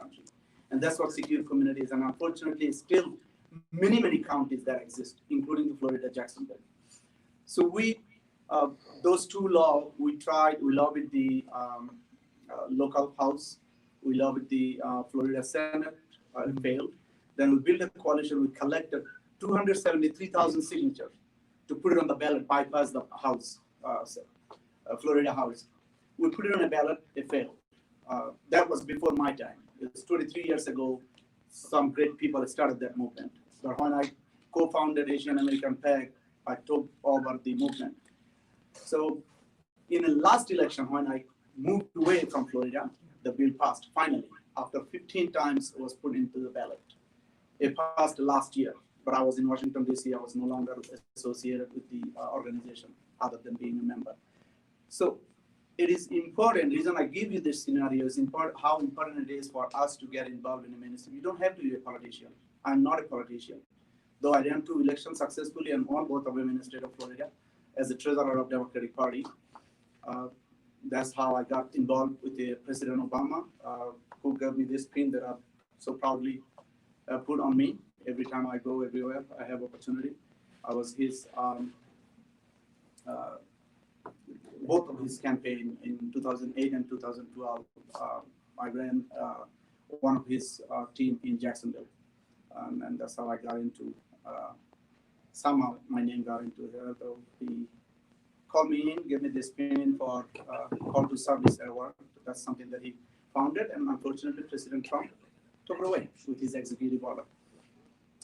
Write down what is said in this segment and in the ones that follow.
country. And that's what secure communities, and unfortunately, still many counties that exist, including the Florida, Jacksonville. So those two laws, we lobbied the local house, we lobbied the Florida Senate, failed. Then we built a coalition, we collected 273,000 signatures to put it on the ballot, bypass the House, Florida House. We put it on a ballot, it failed. That was before my time. It was 23 years ago. Some great people started that movement. But when I co-founded Asian American PAC, I took over the movement. So in the last election, when I moved away from Florida, the bill passed finally. After 15 times, it was put into the ballot. It passed last year, but I was in Washington, D.C. I was no longer associated with the organization other than being a member. So it is important, the reason I give you this scenario is how important it is for us to get involved in a ministry. You don't have to be a politician. I'm not a politician. Though I ran 2 elections successfully and won both of them in the state of Florida as the treasurer of Democratic Party. That's how I got involved with President Obama, who gave me this pin that I've so proudly put on me. Every time I go everywhere, I have opportunity. I was his, both of his campaign in 2008 and 2012. I ran one of his team in Jacksonville. And that's how I got into, somehow my name got into here. Though he called me in, gave me this pin for call to service award. That's something that he founded, and unfortunately, President Trump took it away with his executive order.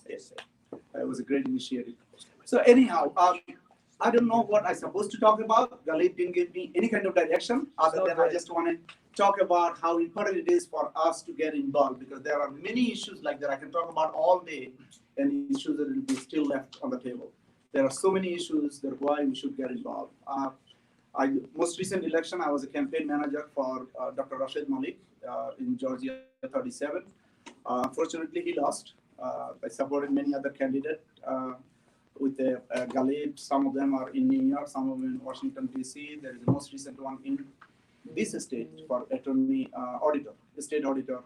Yes, it was a great initiative. So anyhow, I don't know what I'm supposed to talk about. Galip didn't give me any kind of direction other than I just want to talk about how important it is for us to get involved, because there are many issues like that I can talk about all day, and issues that will be still left on the table. There are so many issues that why we should get involved. Most recent election, I was a campaign manager for Dr. Rashid Malik in Georgia 37. Unfortunately, he lost. I supported many other candidates with Galip. Some of them are in New York, some of them in Washington, D.C. There is the most recent one in this state for attorney auditor, the state auditor,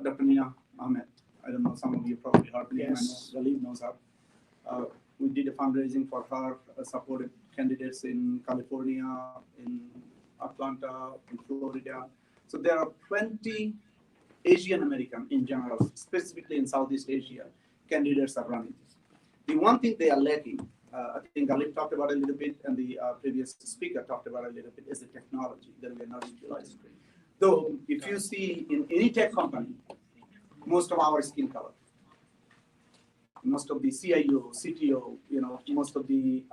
Dr. Mina Ahmed. I don't know, some of you probably heard me. Yes. I know Galip knows her. We did a fundraising for her, supported candidates in California, in Atlanta, in Florida. So there are 20 Asian American in general, specifically in Southeast Asia, candidates are running. The one thing they are lacking, I think Galip talked about a little bit, and the previous speaker talked about a little bit, is the technology that we are not utilizing. Though, if you see in any tech company, most of our skin color, most of the CIO, CTO, most of the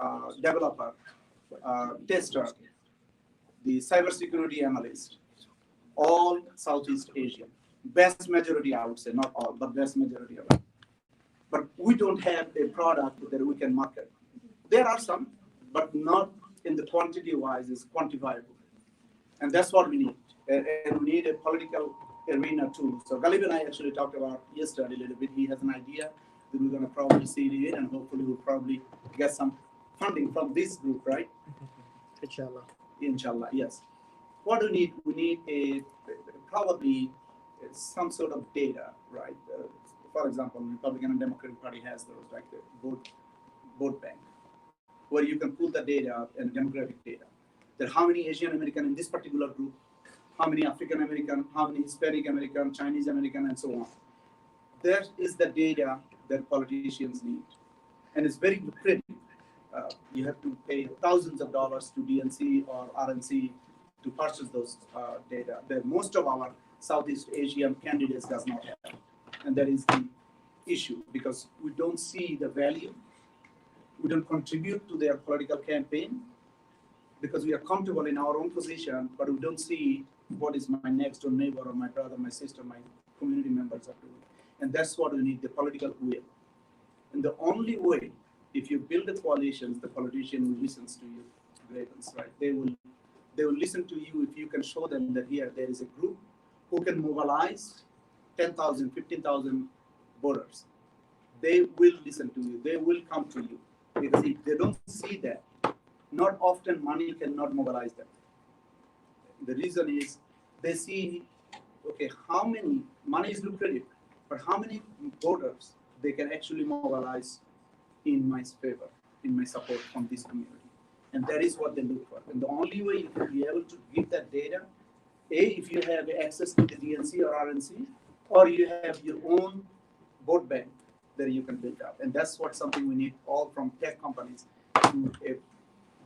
developer, tester, the cybersecurity analyst, all Southeast Asian. Best majority, I would say, not all, but best majority of them. But we don't have a product that we can market. There are some, but not in the quantity-wise is quantifiable. And that's what we need. And we need a political arena too. So Galip and I actually talked about yesterday a little bit. He has an idea that we're going to probably see it, and hopefully we'll probably get some funding from this group, right? Inshallah. Inshallah, yes. What do we need? We need probably some sort of data, right? For example, Republican and Democratic Party has those, like the vote bank, where you can pull the data and demographic data. That how many Asian American in this particular group, how many African American, how many Hispanic American, Chinese American, and so on. That is the data that politicians need, and it's very lucrative. You have to pay thousands of dollars to DNC or RNC to purchase those data that most of our Southeast Asian candidates does not have. And that is the issue, because we don't see the value. We don't contribute to their political campaign because we are comfortable in our own position, but we don't see what is my next door neighbor or my brother, my sister, my community members are doing. And that's what we need, the political will. And the only way, if you build the coalitions, the politician will listen to you, grievance, right? They will listen to you if you can show them that here there is a group who can mobilize 10,000, 15,000 voters. They will listen to you. They will come to you. Because if they don't see that, not often money cannot mobilize them. The reason is they see okay, how many, money is lucrative, but how many voters they can actually mobilize in my favor, in my support from this community. And that is what they look for. And the only way you can be able to give that data, if you have access to the DNC or RNC, or you have your own vote bank that you can build up. And that's what something we need all from tech companies to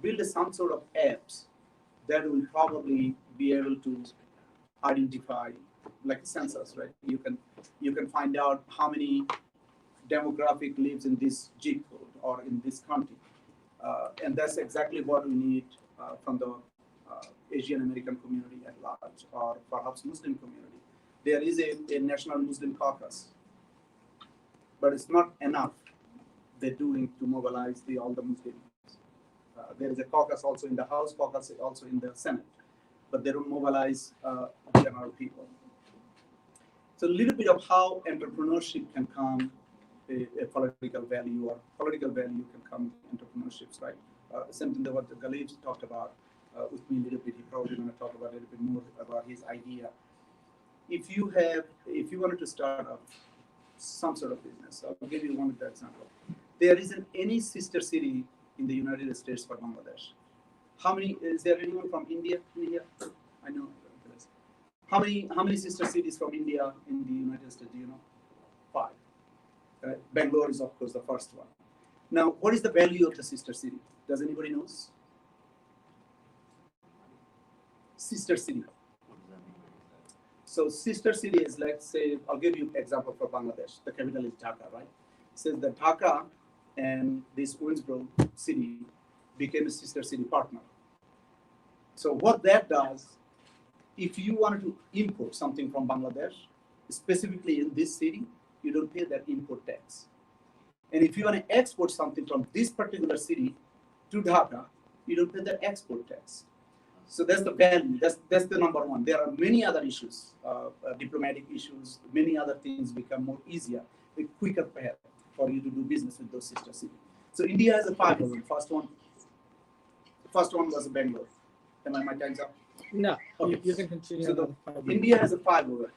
build some sort of apps that will probably be able to identify, like census, right? You can find out how many demographic lives in this zip code or in this county, and that's exactly what we need from the Asian American community at large, or perhaps Muslim community. There is a national Muslim caucus, but it's not enough they're doing to mobilize all the Muslims. There is a caucus also in the House, caucus also in the Senate, but they don't mobilize general people. So a little bit of how entrepreneurship can come a political value, or political value can come entrepreneurships, right? Something that what Khalid talked about with me a little bit. He probably going to talk about a little bit more about his idea. If you wanted to start up some sort of business, I'll give you one example. There isn't any sister city in the United States for Bangladesh. How many? Is there anyone from India in here? I know. How many sister cities from India in the United States? Do you know? 5. Bangalore is of course the first one. Now, what is the value of the sister city? Does anybody know? Sister city. So sister city is, let's say, I'll give you an example for Bangladesh. The capital is Dhaka, right? Since the Dhaka and this Winnsboro city became a sister city partner. So what that does, if you wanted to import something from Bangladesh, specifically in this city, you don't pay that import tax. And if you want to export something from this particular city to Dhaka, you don't pay that export tax. So that's the value. That's the number one. There are many other issues, diplomatic issues, many other things become more easier, a quicker path for you to do business with those sister cities. So India has a 5 of them. First one was Bangalore. Am I my time's up? No, okay. You can continue. So India has a 5 over.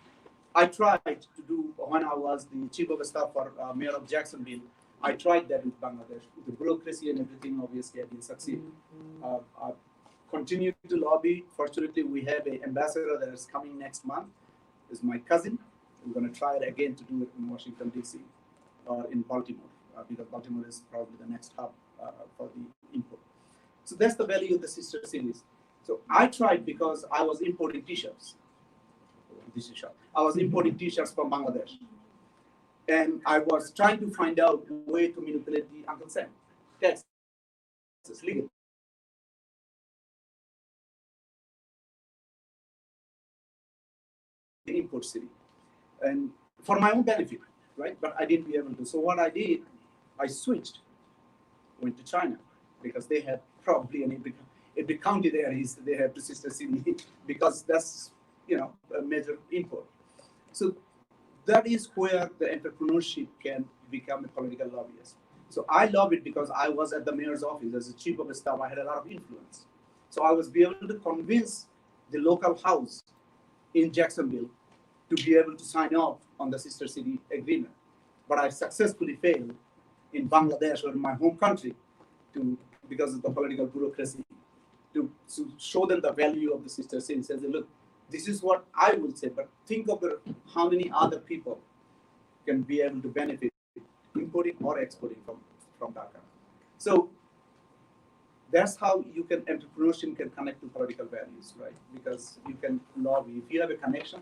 I tried to do, when I was the chief of staff for mayor of Jacksonville, I tried that with Bangladesh. With the bureaucracy and everything, obviously I didn't succeed. I continued to lobby. Fortunately, we have an ambassador that is coming next month. Is my cousin. We're going to try it again to do it in Washington, D.C. or in Baltimore, because Baltimore is probably the next hub for the import. So that's the value of the sister cities. So I tried because I was importing T-shirts. I was importing T-shirts from Bangladesh. And I was trying to find out a way to manipulate the Uncle Sam taxes legally. Import city, and for my own benefit, right? But I didn't be able to. So what I did, I switched, went to China, because they had probably every county there they have the sister city because that's a major import. So that is where the entrepreneurship can become a political lobbyist. So I love it because I was at the mayor's office as a chief of staff. I had a lot of influence. So I was be able to convince the local house in Jacksonville to be able to sign off on the sister city agreement. But I successfully failed in Bangladesh, or in my home country, because of the political bureaucracy, to show them the value of the sister city. Says, look, this is what I will say, but think of how many other people can be able to benefit importing or exporting from Dhaka. So that's how entrepreneurship can connect to political values, right? Because you can lobby. If you have a connection,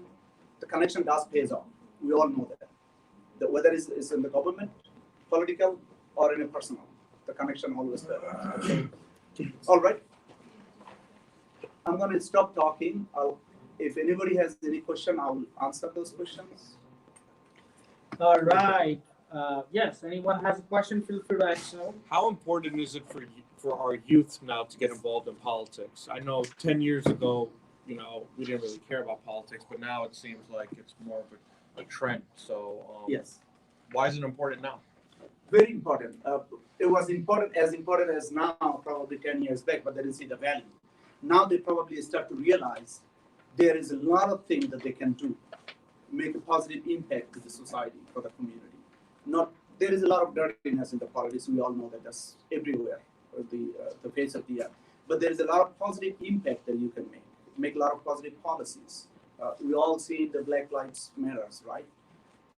the connection does pays off. We all know that. Whether it's in the government, political, or in a personal, the connection always does. Okay. All right. I'm going to stop talking. If anybody has any question, I'll answer those questions. All right. Yes, anyone has a question, feel free to ask. How important is it for our youth now to get involved in politics? I know 10 years ago, we didn't really care about politics, but now it seems like it's more of a trend. So yes, why is it important now? Very important. It was important as now, probably 10 years back, but they didn't see the value. Now they probably start to realize there is a lot of things that they can do make a positive impact to the society, for the community. Not there is a lot of dirtiness in the politics. We all know that that's everywhere, the face of the earth. But there is a lot of positive impact that you can make a lot of positive policies. We all see the Black Lives Matters, right?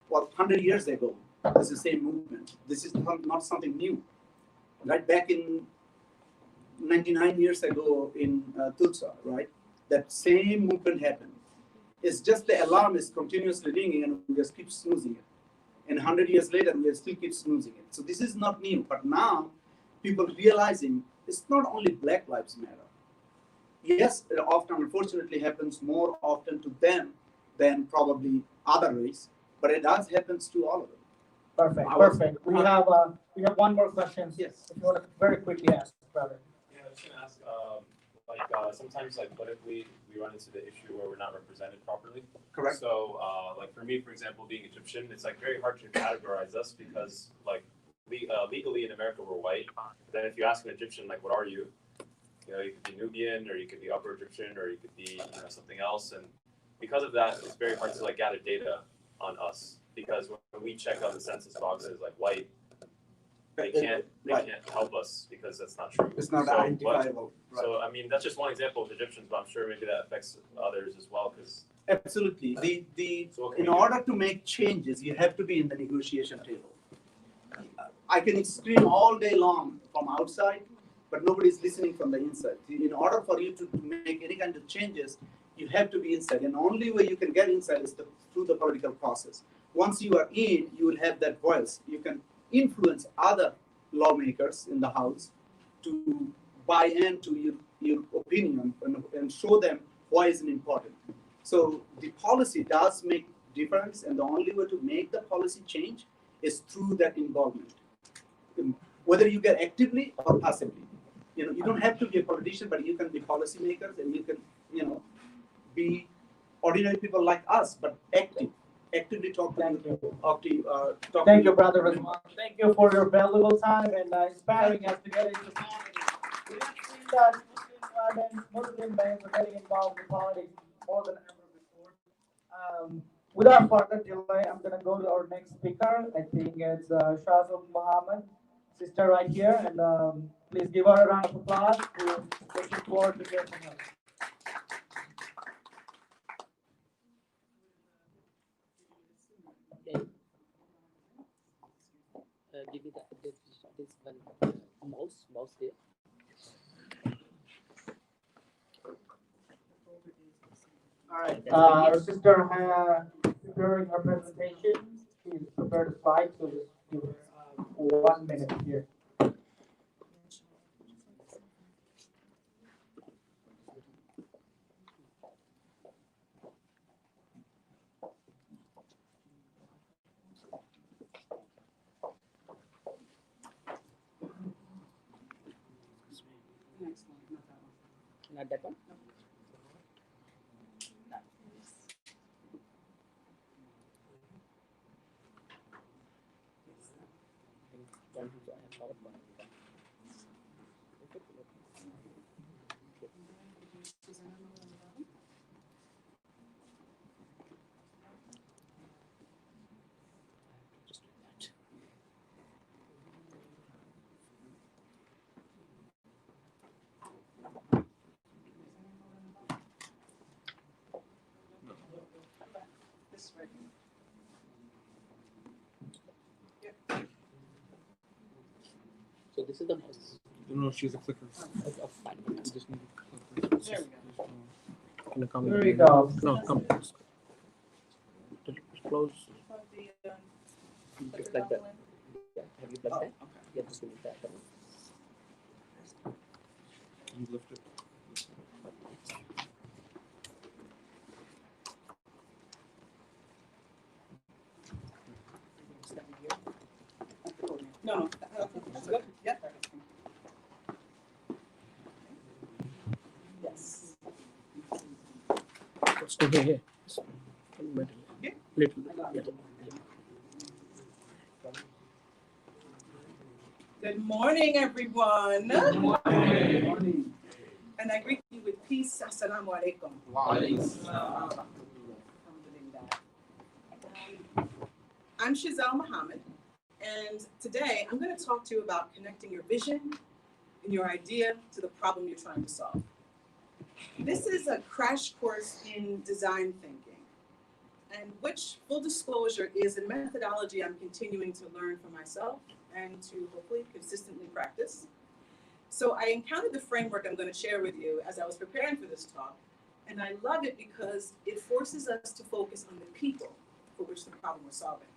Well, 100 years ago, it's the same movement. This is not something new. Right back in 99 years ago in Tulsa, right? That same movement happened. It's just the alarm is continuously ringing and we just keep snoozing it. And 100 years later, we still keep snoozing it. So this is not new. But now, people realizing it's not only Black Lives Matter. Yes, it often, unfortunately, happens more often to them than probably other race, but it does happen to all of them. Perfect. We have one more question. Yes. If you want to very quickly ask, brother. Yeah, I was gonna ask, sometimes what if we run into the issue where we're not represented properly? Correct. So, for me, for example, being Egyptian, it's very hard to categorize us because legally in America we're white. Then if you ask an Egyptian what are you? You could be Nubian, or you could be Upper Egyptian, or you could be something else. And because of that, it's very hard to gather data on us because when we check on the census boxes white, they can't help us because that's not true. It's not So, identifiable. Right. So I mean that's just one example of Egyptians, but I'm sure maybe that affects others as well. Because Absolutely. So In order to make changes, you have to be in the negotiation table. I can scream all day long from outside, but nobody's listening from the inside. In order for you to make any kind of changes, you have to be inside. And the only way you can get inside is through the political process. Once you are in, you will have that voice. You can influence other lawmakers in the House to buy into your opinion and show them why it's important. So the policy does make difference, and the only way to make the policy change is through that involvement. Whether you get actively or passively. You don't have to be a politician, but you can be policymakers and you can, be ordinary people like us, but actively talk to Thank you, brother Rizwan. Thank you for your valuable time and inspiring us to get into politics. We have seen that Muslim men are getting involved in politics more than ever before. Without further delay, I'm going to go to our next speaker. I think it's Shazul Muhammad, sister right here, and please give her a round of applause. We're looking forward to hearing from her. Give me this one mouse here. All right. Our sister preparing her presentation. She's prepared a slide, so just give her 1 minute here. Not that one. So this is the mouse. No, she's a clicker. Fine. You just need to click. There we go. There we go. No, come. Close. Just like that. Yeah. Have you plugged that? Yeah, just give me that. You lift it. No, that's good. Yeah. Yes. Let's go here. Yeah. Little. Yeah. Good morning, everyone. Good morning. And I greet you with peace. Assalamu alaikum. Alaikum. Alhamdulillah. I'm Shazelle Muhammad, and today I'm going to talk to you about connecting your vision and your idea to the problem you're trying to solve. This is a crash course in design thinking, and which, full disclosure, is a methodology I'm continuing to learn for myself and to hopefully consistently practice. So I encountered the framework I'm going to share with you as I was preparing for this talk, and I love it because it forces us to focus on the people for which the problem we're solving.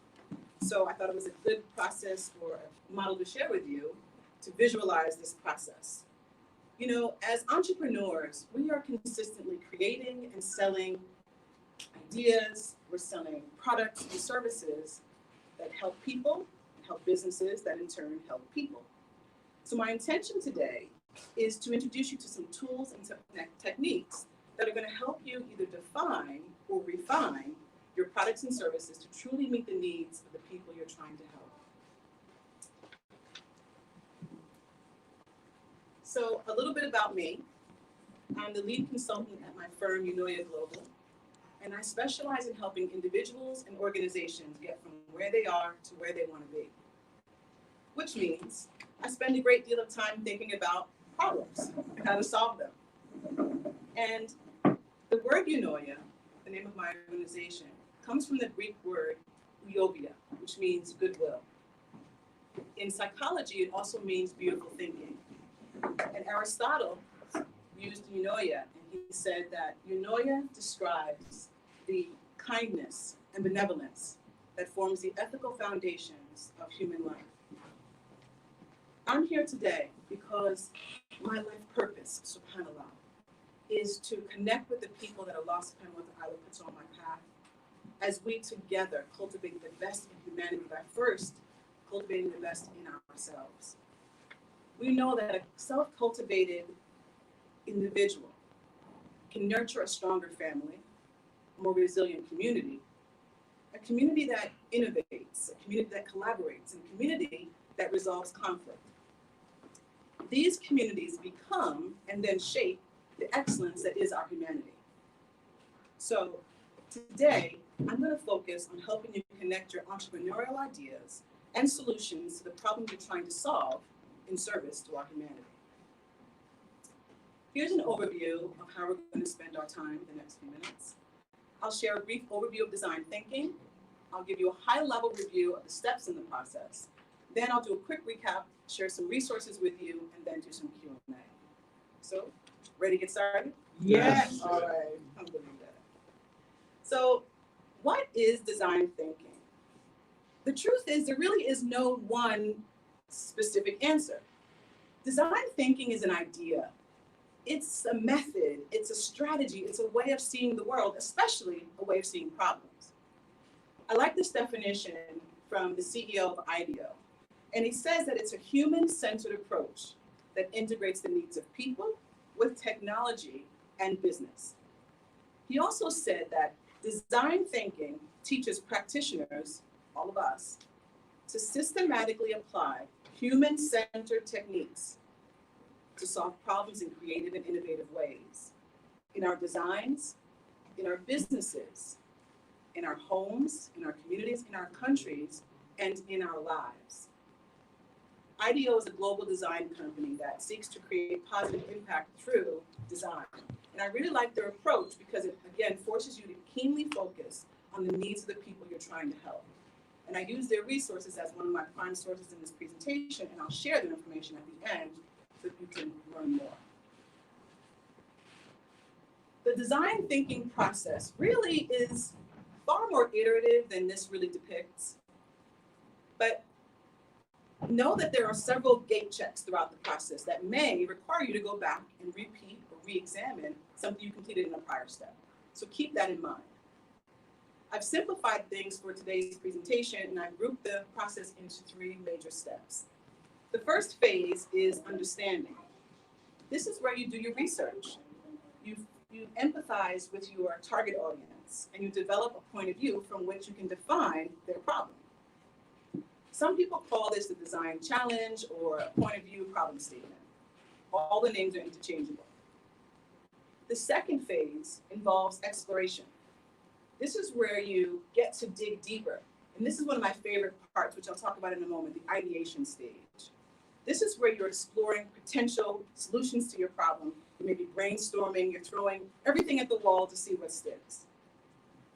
So I thought it was a good process or a model to share with you to visualize this process. You know, as entrepreneurs, we are consistently creating and selling ideas, we're selling products and services that help people, help businesses that in turn help people. So my intention today is to introduce you to some tools and techniques that are going to help you either define or refine your products and services to truly meet the needs of the people you're trying to help. So a little bit about me. I'm the lead consultant at my firm, Eunoia Global, and I specialize in helping individuals and organizations get from where they are to where they want to be. Which means I spend a great deal of time thinking about problems and how to solve them. And the word Eunoia, the name of my organization, comes from the Greek word euovia, which means goodwill. In psychology, it also means beautiful thinking. And Aristotle used eunoia, and he said that eunoia describes the kindness and benevolence that forms the ethical foundations of human life. I'm here today because my life purpose, subhanAllah, is to connect with the people that Allah subhanahu wa ta'ala puts on my path as we together cultivate the best in humanity by first cultivating the best in ourselves. We know that a self-cultivated individual can nurture a stronger family, a more resilient community, a community that innovates, a community that collaborates, and a community that resolves conflict. These communities become and then shape the excellence that is our humanity. So today, I'm going to focus on helping you connect your entrepreneurial ideas and solutions to the problem you're trying to solve in service to our humanity. Here's an overview of how we're going to spend our time the next few minutes. I'll share a brief overview of design thinking. I'll give you a high-level review of the steps in the process. Then I'll do a quick recap, share some resources with you, and then do some Q&A. So, ready to get started? Yes. All right. Alhamdulillah. So, what is design thinking? The truth is, there really is no one specific answer. Design thinking is an idea. It's a method, it's a strategy, it's a way of seeing the world, especially a way of seeing problems. I like this definition from the CEO of IDEO, and he says that it's a human-centered approach that integrates the needs of people with technology and business. He also said that design thinking teaches practitioners, all of us, to systematically apply human-centered techniques to solve problems in creative and innovative ways in our designs, in our businesses, in our homes, in our communities, in our countries, and in our lives. IDEO is a global design company that seeks to create positive impact through design. And I really like their approach because it, again, forces you to keenly focus on the needs of the people you're trying to help. And I use their resources as one of my prime sources in this presentation, and I'll share their information at the end so that you can learn more. The design thinking process really is far more iterative than this really depicts. But know that there are several gate checks throughout the process that may require you to go back and repeat or re-examine something you completed in a prior step. So keep that in mind. I've simplified things for today's presentation, and I've grouped the process into 3 major steps. The first phase is understanding. This is where you do your research. You empathize with your target audience, and you develop a point of view from which you can define their problem. Some people call this a design challenge or a point of view problem statement. All the names are interchangeable. The second phase involves exploration. This is where you get to dig deeper And this is one of my favorite parts, which I'll talk about in a moment, the ideation stage. This is where you're exploring potential solutions to your problem. You may be brainstorming, you're throwing everything at the wall to see what sticks.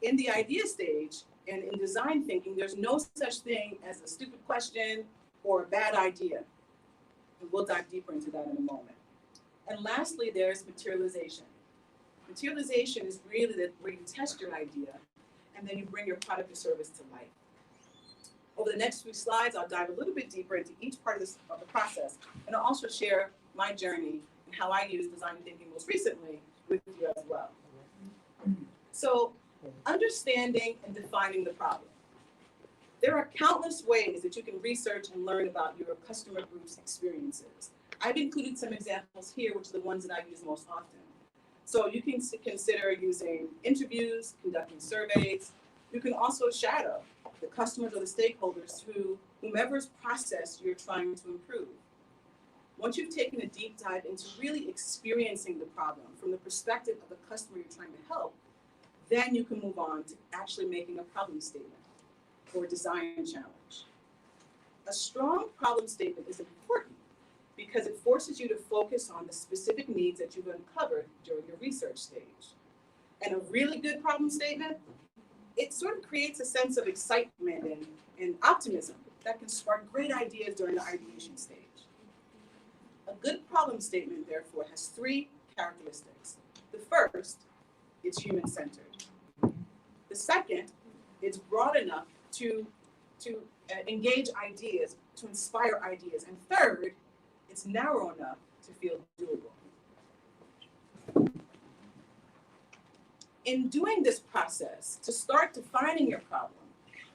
In the idea stage and in design thinking, there's no such thing as a stupid question or a bad idea. And we'll dive deeper into that in a moment. And lastly, there's materialization. Materialization is really where you test your idea and then you bring your product or service to life. Over the next few slides, I'll dive a little bit deeper into each part of the process, and I'll also share my journey and how I use design thinking most recently with you as well. So, understanding and defining the problem. There are countless ways that you can research and learn about your customer group's experiences. I've included some examples here, which are the ones that I use most often. So you can consider using interviews, conducting surveys. You can also shadow the customers or the stakeholders whomever's process you're trying to improve. Once you've taken a deep dive into really experiencing the problem from the perspective of the customer you're trying to help, then you can move on to actually making a problem statement or a design challenge. A strong problem statement is important because it forces you to focus on the specific needs that you've uncovered during your research stage. And a really good problem statement, it sort of creates a sense of excitement and optimism that can spark great ideas during the ideation stage. A good problem statement, therefore, has three characteristics. The first, it's human-centered. The second, it's broad enough to engage ideas, to inspire ideas. And third, it's narrow enough to feel doable. In doing this process, to start defining your problem,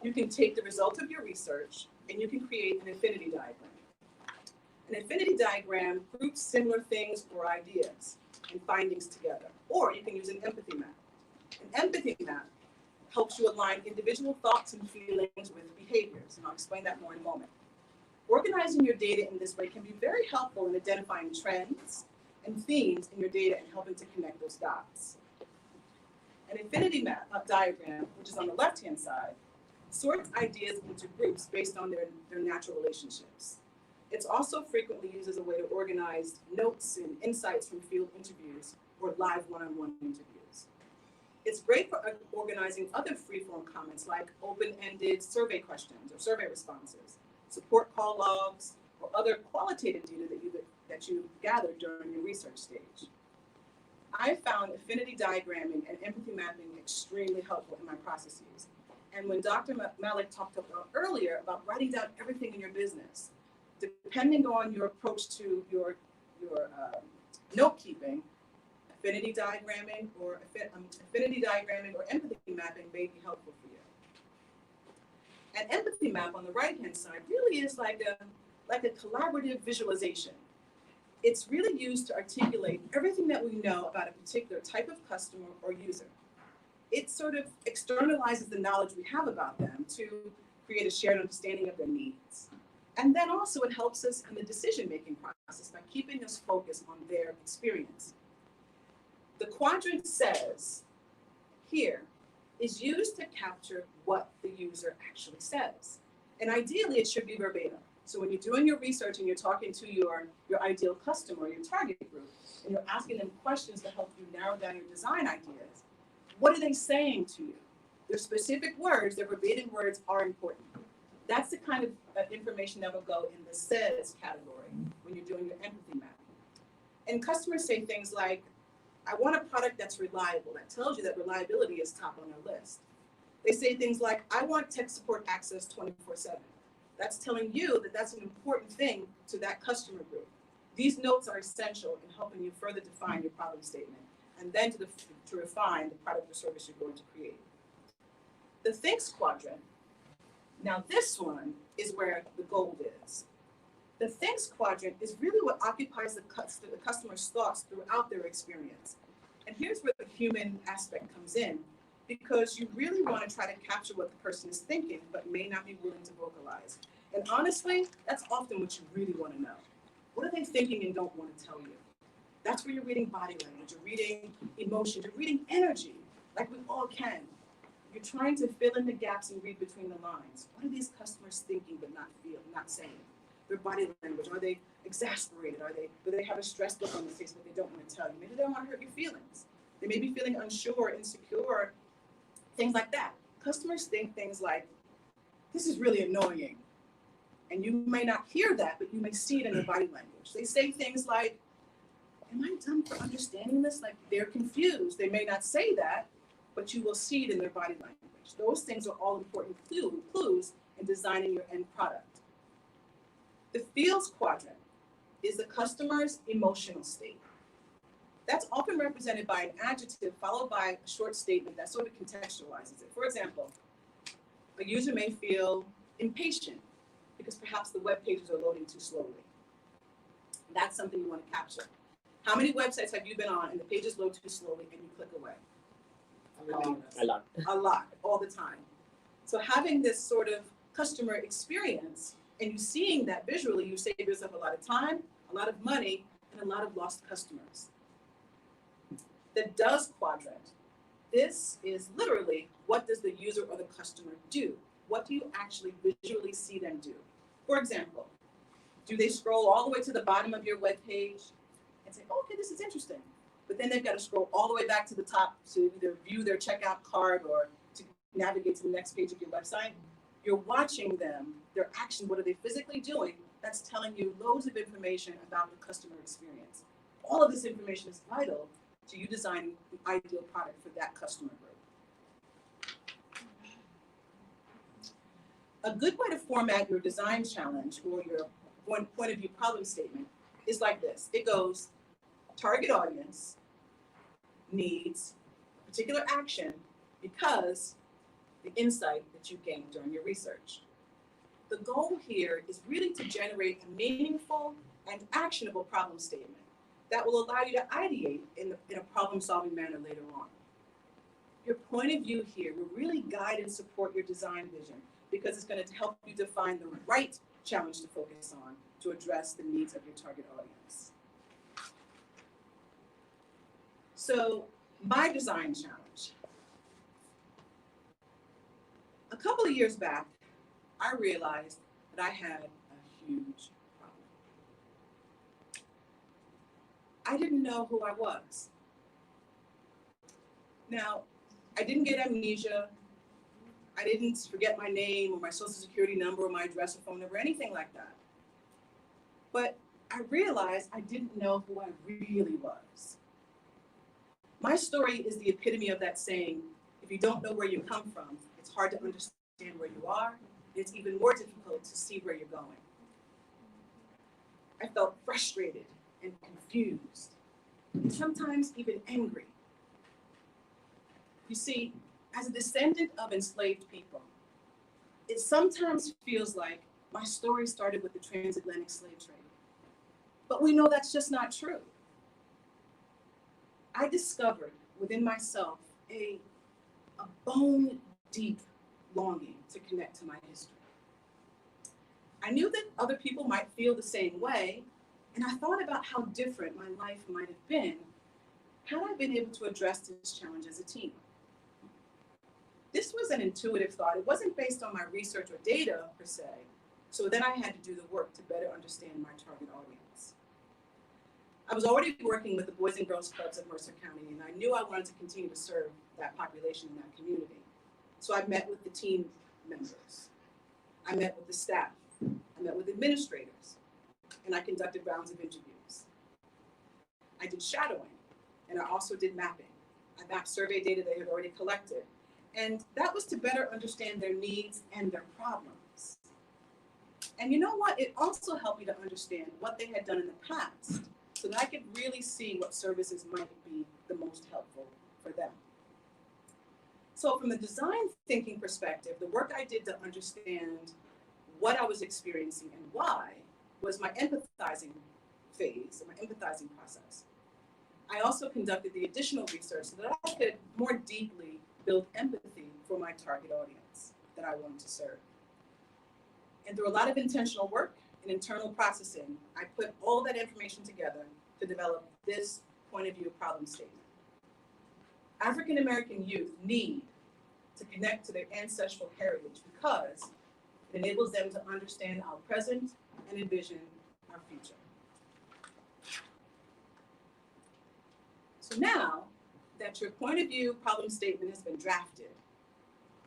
you can take the result of your research and you can create an affinity diagram. An affinity diagram groups similar things or ideas and findings together, or you can use an empathy map. An empathy map helps you align individual thoughts and feelings with behaviors, and I'll explain that more in a moment. Organizing your data in this way can be very helpful in identifying trends and themes in your data and helping to connect those dots. An affinity map diagram, which is on the left-hand side, sorts ideas into groups based on their natural relationships. It's also frequently used as a way to organize notes and insights from field interviews or live one-on-one interviews. It's great for organizing other free-form comments like open-ended survey questions or survey responses, support call logs, or other qualitative data that you gathered during your research stage. I found affinity diagramming and empathy mapping extremely helpful in my processes. And when Dr. Malik talked about earlier about writing down everything in your business, depending on your approach to your note keeping, affinity diagramming or empathy mapping may be helpful for you. An empathy map on the right-hand side really is like a collaborative visualization. It's really used to articulate everything that we know about a particular type of customer or user. It sort of externalizes the knowledge we have about them to create a shared understanding of their needs. And then also it helps us in the decision-making process by keeping us focused on their experience. The quadrant says here is used to capture what the user actually says. And ideally it should be verbatim. So when you're doing your research and you're talking to your ideal customer, your target group, and you're asking them questions to help you narrow down your design ideas, what are they saying to you? Their specific words, their verbatim words are important. That's the kind of information that will go in the says category when you're doing your empathy map. And customers say things like, I want a product that's reliable. That tells you that reliability is top on their list. They say things like, I want tech support access 24/7. That's telling you that that's an important thing to that customer group. These notes are essential in helping you further define your problem statement and then to refine the product or service you're going to create. The thinks quadrant, now this one is where the gold is. The thinks quadrant is really what occupies the customer's thoughts throughout their experience. And here's where the human aspect comes in, because you really want to try to capture what the person is thinking, but may not be willing to vocalize. And honestly, that's often what you really want to know. What are they thinking and don't want to tell you? That's where you're reading body language, you're reading emotion, you're reading energy, like we all can. You're trying to fill in the gaps and read between the lines. What are these customers thinking but not saying? Their body language, are they exasperated? Do they have a stressed look on their face but they don't want to tell you? Maybe they don't want to hurt your feelings. They may be feeling unsure, insecure, things like that. Customers think things like, this is really annoying. And you may not hear that, but you may see it in their body language. They say things like, am I dumb for understanding this? Like they're confused. They may not say that, but you will see it in their body language. Those things are all important clues in designing your end product. The feels quadrant is the customer's emotional state. That's often represented by an adjective followed by a short statement that sort of contextualizes it. For example, a user may feel impatient because perhaps the web pages are loading too slowly. That's something you want to capture. How many websites have you been on and the pages load too slowly and you click away? A lot. A lot, all the time. So having this sort of customer experience and you seeing that visually, you save yourself a lot of time, a lot of money, and a lot of lost customers. The does quadrant, this is literally what does the user or the customer do? What do you actually visually see them do? For example, do they scroll all the way to the bottom of your web page and say, oh, okay, this is interesting. But then they've got to scroll all the way back to the top to either view their checkout card or to navigate to the next page of your website. You're watching them, their action, what are they physically doing? That's telling you loads of information about the customer experience. All of this information is vital to you designing the ideal product for that customer group. A good way to format your design challenge or your point of view problem statement is like this. It goes, target audience needs a particular action because the insight that you gained during your research. The goal here is really to generate a meaningful and actionable problem statement that will allow you to ideate in a problem-solving manner later on. Your point of view here will really guide and support your design vision because it's going to help you define the right challenge to focus on to address the needs of your target audience. So, my design challenge. A couple of years back, I realized that I had a huge problem. I didn't know who I was. Now, I didn't get amnesia. I didn't forget my name or my social security number or my address or phone number, anything like that. But I realized I didn't know who I really was. My story is the epitome of that saying, if you don't know where you come from, it's hard to understand where you are. It's even more difficult to see where you're going. I felt frustrated and confused, and sometimes even angry. You see, as a descendant of enslaved people, it sometimes feels like my story started with the transatlantic slave trade. But we know that's just not true. I discovered within myself a bone-deep longing to connect to my history. I knew that other people might feel the same way, and I thought about how different my life might have been had I been able to address this challenge as a teen. This was an intuitive thought. It wasn't based on my research or data per se, so then I had to do the work to better understand my target audience. I was already working with the Boys and Girls Clubs of Mercer County, and I knew I wanted to continue to serve that population in that community. So I met with the team members. I met with the staff. I met with administrators, and I conducted rounds of interviews. I did shadowing, and I also did mapping. I mapped survey data they had already collected, and that was to better understand their needs and their problems. And you know what? It also helped me to understand what they had done in the past so that I could really see what services might be the most helpful for them. So from the design thinking perspective, the work I did to understand what I was experiencing and why was my empathizing phase, my empathizing process. I also conducted the additional research so that I could more deeply build empathy for my target audience that I wanted to serve. And through a lot of intentional work and internal processing, I put all that information together to develop this point of view problem statement. African American youth need to connect to their ancestral heritage because it enables them to understand our present and envision our future. So now that your point of view problem statement has been drafted,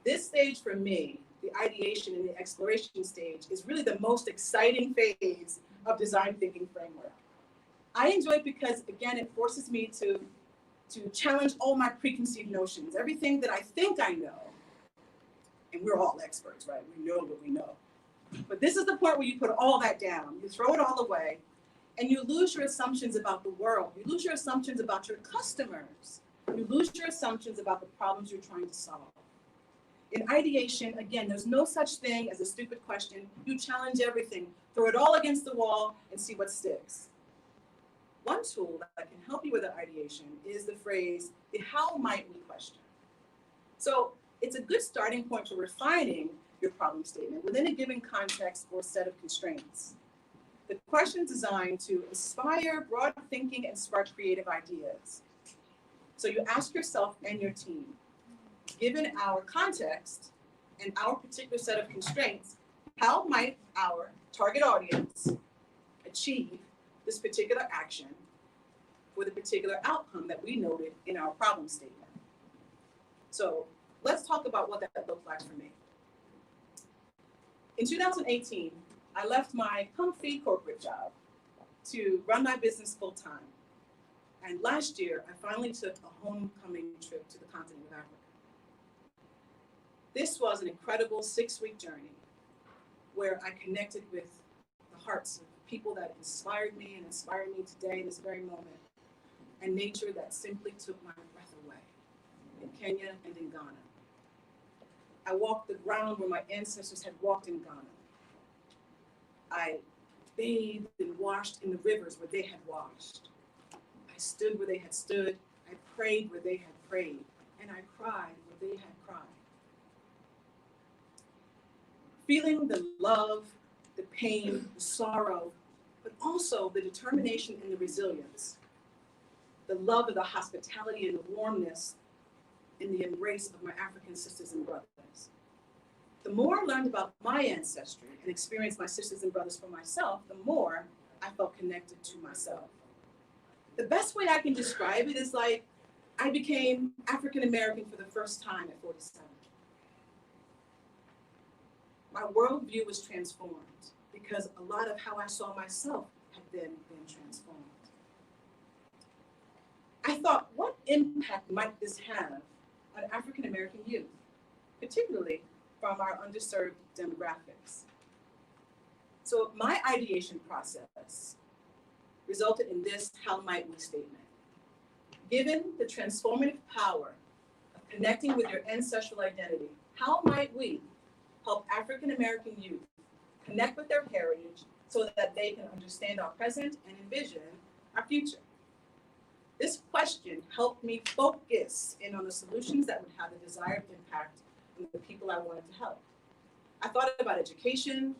this stage for me, the ideation and the exploration stage, is really the most exciting phase of design thinking framework. I enjoy it because, again, it forces me to challenge all my preconceived notions, everything that I think I know. And we're all experts, right? We know what we know. But this is the point where you put all that down, you throw it all away, and you lose your assumptions about the world. You lose your assumptions about your customers. You lose your assumptions about the problems you're trying to solve. In ideation, again, there's no such thing as a stupid question. You challenge everything, throw it all against the wall and see what sticks. One tool that can help you with that ideation is the phrase, the how might we question. So it's a good starting point for refining your problem statement within a given context or set of constraints. The question is designed to inspire broad thinking and spark creative ideas. So you ask yourself and your team, given our context and our particular set of constraints, how might our target audience achieve this particular action for the particular outcome that we noted in our problem statement? So let's talk about what that looked like for me. In 2018, I left my comfy corporate job to run my business full time. And last year, I finally took a homecoming trip to the continent of Africa. This was an incredible 6-week journey where I connected with the hearts of people that inspired me and inspire me today in this very moment, and nature that simply took my breath away in Kenya and in Ghana. I walked the ground where my ancestors had walked in Ghana. I bathed and washed in the rivers where they had washed. I stood where they had stood. I prayed where they had prayed. And I cried where they had cried. Feeling the love, the pain, the sorrow, but also the determination and the resilience. The love of the hospitality and the warmness in the embrace of my African sisters and brothers. The more I learned about my ancestry and experienced my sisters and brothers for myself, the more I felt connected to myself. The best way I can describe it is like I became African American for the first time at 47. My worldview was transformed because a lot of how I saw myself had then been transformed. I thought, what impact might this have on African American youth, particularly from our underserved demographics? So my ideation process resulted in this how might we statement. Given the transformative power of connecting with your ancestral identity, how might we help African American youth connect with their heritage so that they can understand our present and envision our future? This question helped me focus in on the solutions that would have the desired impact on the people I wanted to help. I thought about education,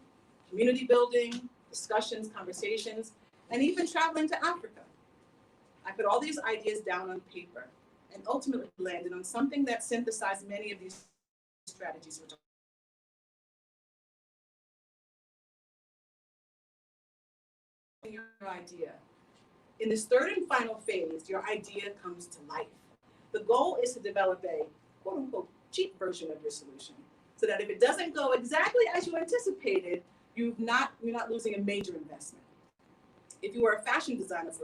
community building, discussions, conversations, and even traveling to Africa. I put all these ideas down on paper and ultimately landed on something that synthesized many of these strategies. Your idea. In this third and final phase, your idea comes to life. The goal is to develop a quote unquote cheap version of your solution so that if it doesn't go exactly as you anticipated, you're not losing a major investment. If you are a fashion designer, for